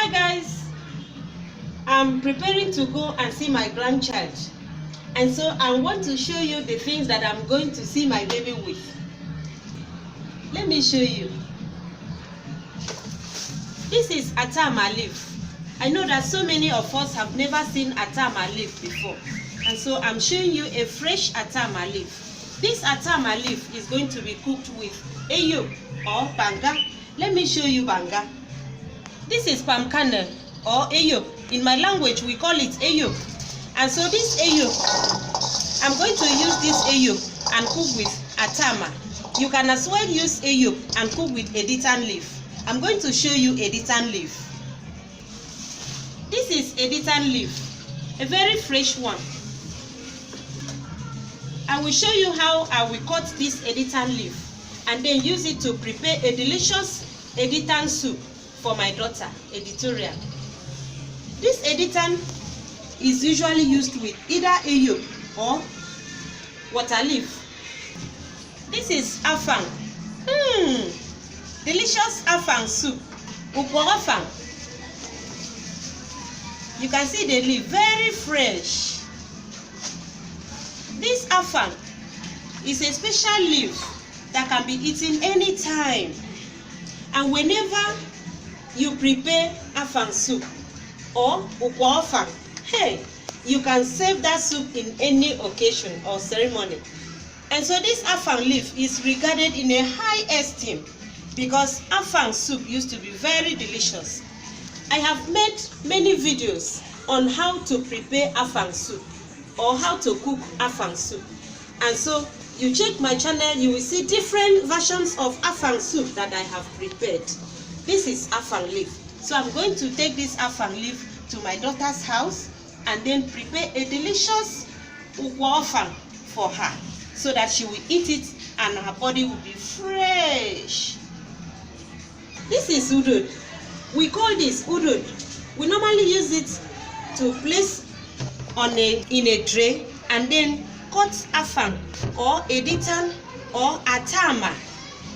Hi guys, I'm preparing to go and see my grandchild, and so I want to show you the things that I'm going to see my baby with. Let me show you. This is atama leaf. I know that so many of us have never seen atama leaf before, and so I'm showing you a fresh atama leaf. This atama leaf is going to be cooked with eyo or banga. Let me show you banga. This is palm kernel or eyo. In my language, we call it eyo. And so this eyo, I'm going to use this eyo and cook with atama. You can as well use eyo and cook with editan leaf. I'm going to show you editan leaf. This is editan leaf, a very fresh one. I will show you how I will cut this editan leaf and then use it to prepare a delicious editan soup for my daughter, editorial. This editan is usually used with either eyo or water leaf. This is afang. Delicious afang soup. Afang. You can see the leaf, very fresh. This afang is a special leaf that can be eaten anytime. And whenever you prepare afang soup or afang, hey, you can serve that soup in any occasion or ceremony. And so this afang leaf is regarded in a high esteem because afang soup used to be very delicious. I have made many videos on how to prepare afang soup or how to cook afang soup. And so you check my channel, you will see different versions of afang soup that I have prepared. This is afang leaf. So I'm going to take this afang leaf to my daughter's house and then prepare a delicious afang for her so that she will eat it and her body will be fresh. This is udon. We call this udon. We normally use it to place in a tray and then cut afang or editan or atama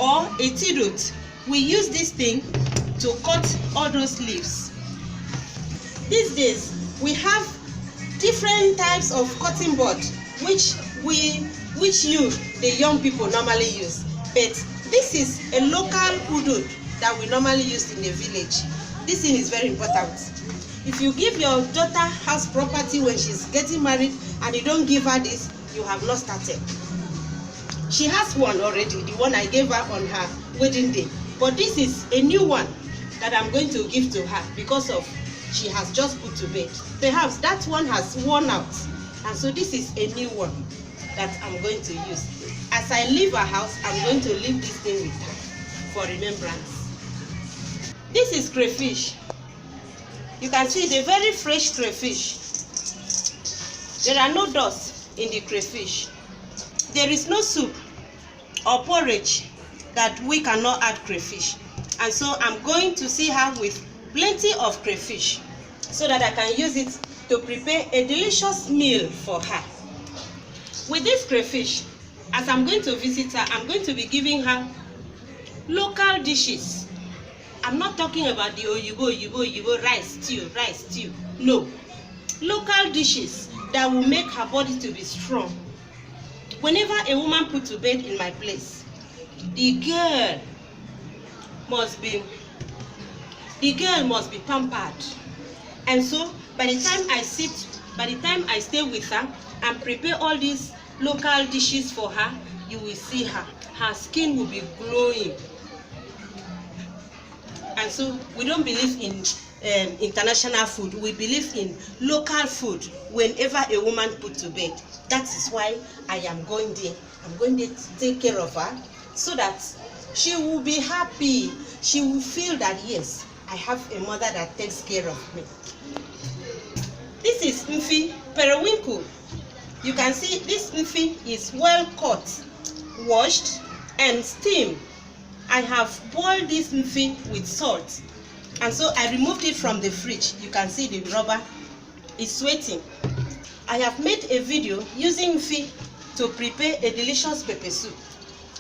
or etirot. We use this thing to cut all those leaves. These days we have different types of cutting board which you the young people normally use, but this is a local udon that we normally use in the village. This thing is very important. If you give your daughter house property when she's getting married and you don't give her this, you have not started. She has one already, the one I gave her on her wedding day. But this is a new one that I'm going to give to her because of she has just put to bed. Perhaps that one has worn out. And so this is a new one that I'm going to use. As I leave her house, I'm going to leave this thing with her for remembrance. This is crayfish. You can see the very fresh crayfish. There are no dust in the crayfish. There is no soup or porridge that we cannot add crayfish. And so I'm going to see her with plenty of crayfish so that I can use it to prepare a delicious meal for her. With this crayfish, as I'm going to visit her, I'm going to be giving her local dishes. I'm not talking about the oyibo rice stew. No. Local dishes that will make her body to be strong. Whenever a woman put to bed in my place, the girl must be pampered. And so by the time I stay with her and prepare all these local dishes for her, you will see her skin will be glowing. And so we don't believe in international food. We believe in local food whenever a woman put to bed. That is why I am going there. I'm going there to take care of her so that she will be happy. She will feel that, yes, I have a mother that takes care of me. This is mfi periwinkle. You can see this mfi is well cut, washed, and steamed. I have boiled this mfi with salt, and so I removed it from the fridge. You can see the rubber is sweating. I have made a video using mfi to prepare a delicious pepper soup.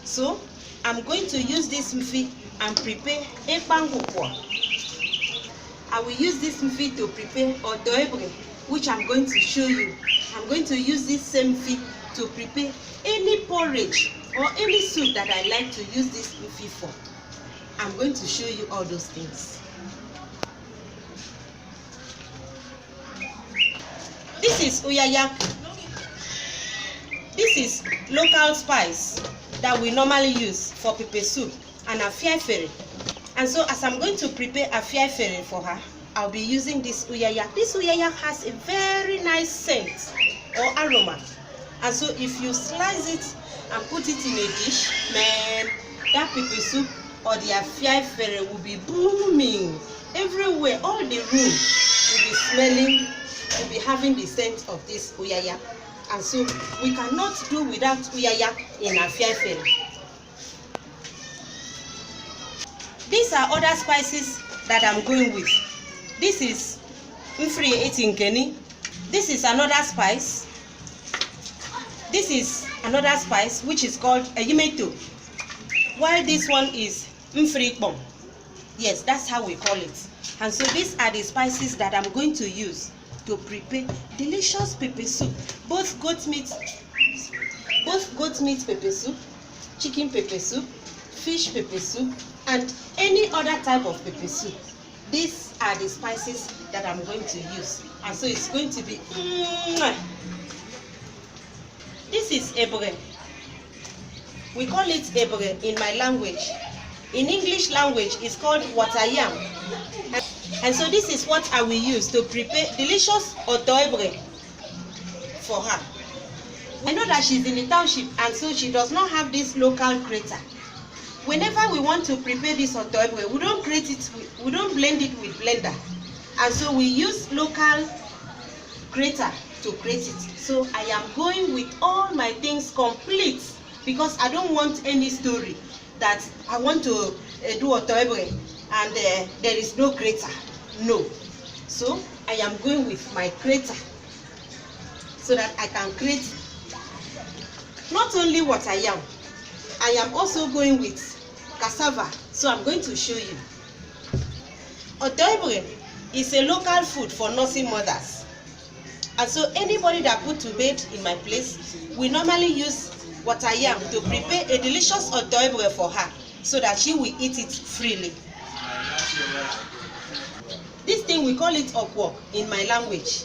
So I'm going to use this mfi and prepare ekpangukwa. I will use this feed to prepare otoebre, which I'm going to show you. I'm going to use this same feed to prepare any porridge or any soup that I like to use this feed for. I'm going to show you all those things. This is uyaya. This is local spice that we normally use for pepper soup and afiafere. And so as I'm going to prepare afiafere for her, I'll be using this uyaya. This uyaya has a very nice scent or aroma. And so if you slice it and put it in a dish, man, that pepper soup or the afiafere will be booming everywhere. All the room will be smelling, will be having the scent of this uyaya. And so we cannot do without uyaya in afiafere. These are other spices that I'm going with. This is mfri etinkeni. This is another spice. This is another spice which is called eyimeto. While this one is mfri pom. Yes, that's how we call it. And so these are the spices that I'm going to use to prepare delicious pepper soup. Both goat meat pepper soup, chicken pepper soup, fish pepper soup, and any other type of pepper soup. These are the spices that I'm going to use. And so it's going to be This is ebre. We call it ebre in my language. In English language, it's called water yam. And so this is what I will use to prepare delicious otoebre for her. I know that she's in the township and so she does not have this local grater. Whenever we want to prepare this otoebre, we don't blend it with blender. And so we use local grater to grate it. So I am going with all my things complete because I don't want any story that I want to do otoebre and there is no grater. No. So I am going with my grater so that I can grate not only what I am also going with cassava. So I'm going to show you. Otoebre is a local food for nursing mothers. And so anybody that put to bed in my place, we normally use what I am to prepare a delicious otoebre for her so that she will eat it freely. This thing we call it okwo in my language.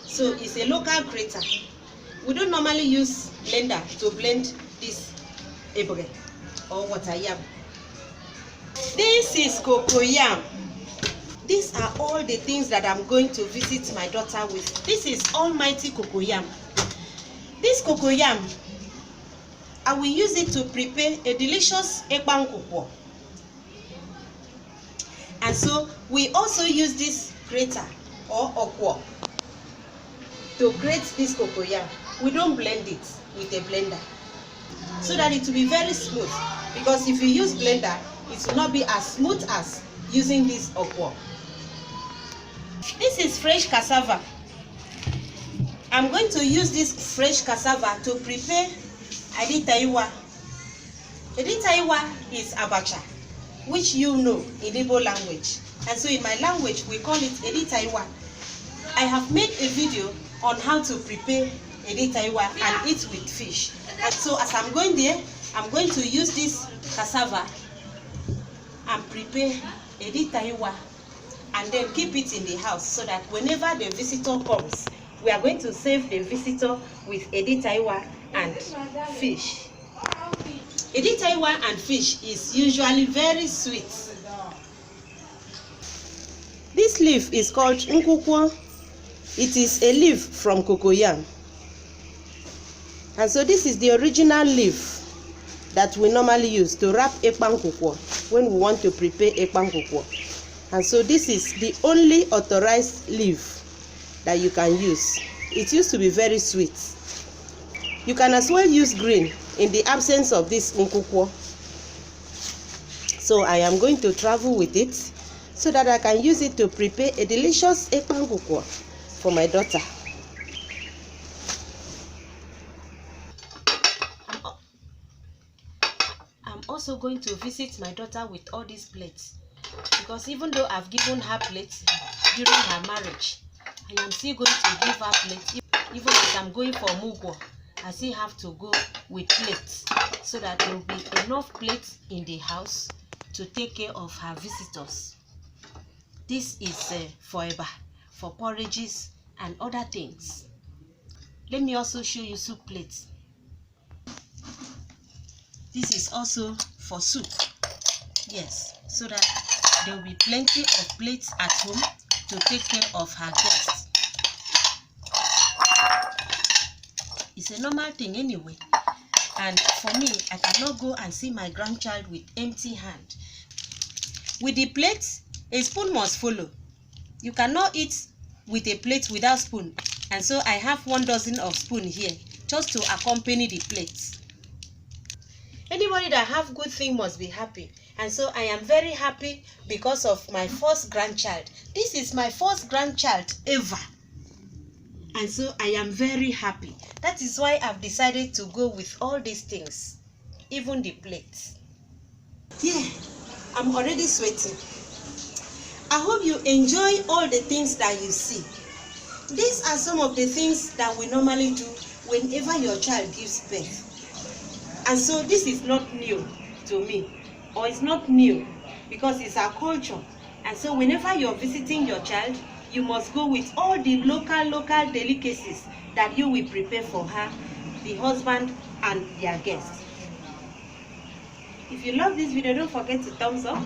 So it's a local grater. We don't normally use blender to blend this ebre or what I am. This is cocoyam. These are all the things that I'm going to visit my daughter with. This is almighty cocoyam. This cocoyam, I will use it to prepare a delicious ekpankukwo. And so we also use this grater or okwo to grate this cocoyam. We don't blend it with a blender so that it will be very smooth, because if you use blender, it will not be as smooth as using this okwo. This is fresh cassava. I'm going to use this fresh cassava to prepare editaiwa. Editaiwa is abacha, which you know in Igbo language. And so in my language, we call it editaiwa. I have made a video on how to prepare editaiwa and eat with fish. And so as I'm going there, I'm going to use this cassava and prepare editaiwa and then keep it in the house so that whenever the visitor comes, we are going to save the visitor with editaiwa and fish. Editaiwa and fish is usually very sweet. This leaf is called nkukwo. It is a leaf from cocoyam. And so this is the original leaf that we normally use to wrap ekpankukwo when we want to prepare ekpankukwo. And so this is the only authorized leaf that you can use. It used to be very sweet. You can as well use green in the absence of this nkukwo. So I am going to travel with it so that I can use it to prepare a delicious ekpankukwo for my daughter. I'm also going to visit my daughter with all these plates because even though I've given her plates during her marriage, I am still going to give her plates. Even as I'm going for Omuguo, I still have to go with plates so that there will be enough plates in the house to take care of her visitors. This is for Eba, for porridges and other things. Let me also show you soup plates. This is also for soup. Yes, so that there will be plenty of plates at home to take care of her guests. It's a normal thing anyway. And for me, I cannot go and see my grandchild with empty hand. With the plates, a spoon must follow. You cannot eat with a plate without spoon. And so I have 1 dozen of spoon here just to accompany the plates. Anybody that have good thing must be happy. And so I am very happy because of my first grandchild. This is my first grandchild ever. And so I am very happy. That is why I've decided to go with all these things, even the plates. Yeah, I'm already sweating. I hope you enjoy all the things that you see. These are some of the things that we normally do whenever your child gives birth. And so this is not new to me, or it's not new because it's our culture. And so whenever you're visiting your child, you must go with all the local delicacies that you will prepare for her, the husband, and their guests. If you love this video, don't forget to thumbs up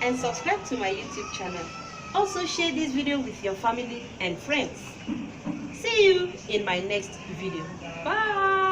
and subscribe to my YouTube channel. Also share this video with your family and friends. See you in my next video. Bye.